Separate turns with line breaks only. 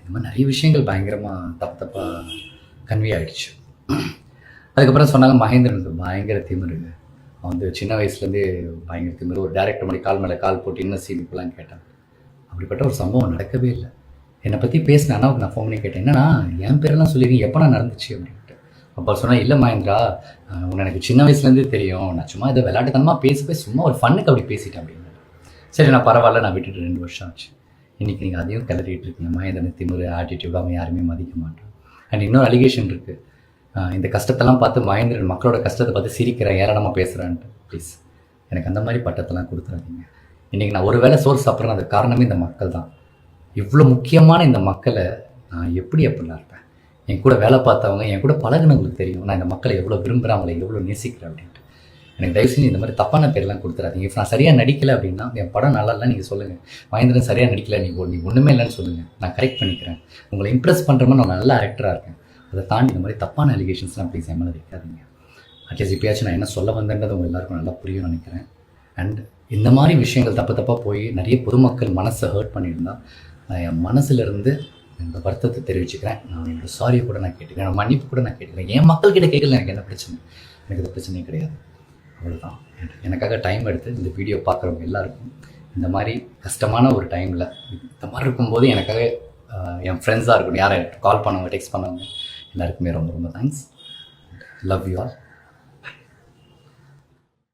இந்த மாதிரி நிறைய விஷயங்கள் பயங்கரமாக தப்பாக கன்வே ஆகிடுச்சு. அதுக்கப்புறம் சொன்னாங்க மகேந்திரனுக்கு பயங்கர திமிரு, அவன் வந்து சின்ன வயசுலேருந்தே பயங்கர திமிரு, ஒரு டேரக்டர் மாதிரி கால் மேலே கால் போட்டு என்ன சீன் இப்பெல்லாம் கேட்டான். அப்படிப்பட்ட ஒரு சம்பவம் நடக்கவே இல்லை. என்னை பற்றி பேசின அண்ணாவுக்கு நான் ஃபோன் பண்ணி கேட்டேன், என்னன்னா என் பேரெல்லாம் சொல்லிடுங்க, எப்போ நான் நடந்துச்சு அப்படின்ட்டு. அப்போ சொன்னால், இல்லை மகேந்திரா, உன்னை எனக்கு சின்ன வயசுலேருந்தே தெரியும், நான் சும்மா இதை விளையாட்டுத்தனமாக பேசி சும்மா ஒரு ஃபன்னுக்கு அப்படி பேசிட்டேன் அப்படின்னு. சரி, நான் பரவாயில்ல, நான் விட்டுட்டு 2 வருஷம் ஆச்சு. இன்றைக்கி நீங்கள் அதையும் கிளறிட்டு இருக்கீங்க, மகேந்திரன் திமிரு ஆட்டிடியூட், அவன் யாருமே மதிக்க மாட்டான். அண்ட் இன்னொரு அலிகேஷன் இருக்குது, இந்த கஷ்டத்தெல்லாம் பார்த்து மகேந்திரன் மக்களோட கஷ்டத்தை பார்த்து சிரிக்கிறேன், ஏராளமாக பேசுகிறான்ட்டு. ப்ளீஸ் எனக்கு அந்த மாதிரி பட்டத்தெல்லாம் கொடுத்துறாதீங்க. இன்றைக்கி நான் ஒரு வேளை சோறு சாப்பிட்றேன், அது காரணமே இந்த மக்கள் தான். இவ்வளோ முக்கியமான இந்த மக்களை நான் எப்படிலாம் இருப்பேன்? என் கூட வேலை பார்த்தவங்க, என் கூட பழகுனவங்களுக்கு தெரியும் நான் இந்த மக்களை எவ்வளோ விரும்புகிறேன், அவங்களை எவ்வளோ நேசிக்கிறேன் அப்படின்ட்டு. எனக்கு தயவு செஞ்சு இந்த மாதிரி தப்பான பேர்லாம் கொடுத்துறாதீங்க. இப்போ நான் சரியாக நடிக்கலை அப்படின்னா, என் படம் நல்லா இல்லை நீங்கள் சொல்லுங்கள், மகேந்திரன் சரியாக நடிக்கலை, நீ ஒன்றுமே இல்லைன்னு சொல்லுங்கள், நான் கரெக்ட் பண்ணிக்கிறேன். உங்களை இம்ப்ரெஸ் பண்ணுற மாதிரி நான் நல்ல ஆக்டராக இருக்கேன். அதை தாண்டி இந்த மாதிரி தப்பான அலிகேஷன்ஸ்லாம் ப்ளீஸ் என் மேலே வைக்காதீங்க. அட்லீஸ்ட் இப்போயாச்சும் நான் என்ன சொல்ல வந்தேன்றது உங்கள் எல்லாருக்கும் நல்லா புரியும் நினைக்கிறேன். அண்ட் இந்த மாதிரி விஷயங்கள் தப்பாக போய் நிறைய பொதுமக்கள் மனசை ஹர்ட் பண்ணியிருந்தால் நான் என் மனசுலேருந்து இந்த வருத்தத்தை தெரிவிச்சுக்கிறேன். நான் என்னோட சாரியை கூட நான் கேட்டுக்கிறேன், என்னோட மன்னிப்பு கூட நான் கேட்டுக்கிறேன். என் மக்கள்கிட்ட கேட்கல எனக்கு என்ன பிரச்சனை, எனக்கு இது பிரச்சனையே கிடையாது. அவ்வளோதான். எனக்காக டைம் எடுத்து இந்த வீடியோ பார்க்குறவங்க எல்லாருக்கும், இந்த மாதிரி கஷ்டமான ஒரு டைமில் இந்த மாதிரி இருக்கும்போது எனக்காக என் ஃப்ரெண்ட்ஸாக இருக்கணும், யாரை கால் பண்ணவங்க, டெக்ஸ்ட் பண்ணவங்க எல்லாருக்குமே ரொம்ப ரொம்ப தேங்க்ஸ். Love you all.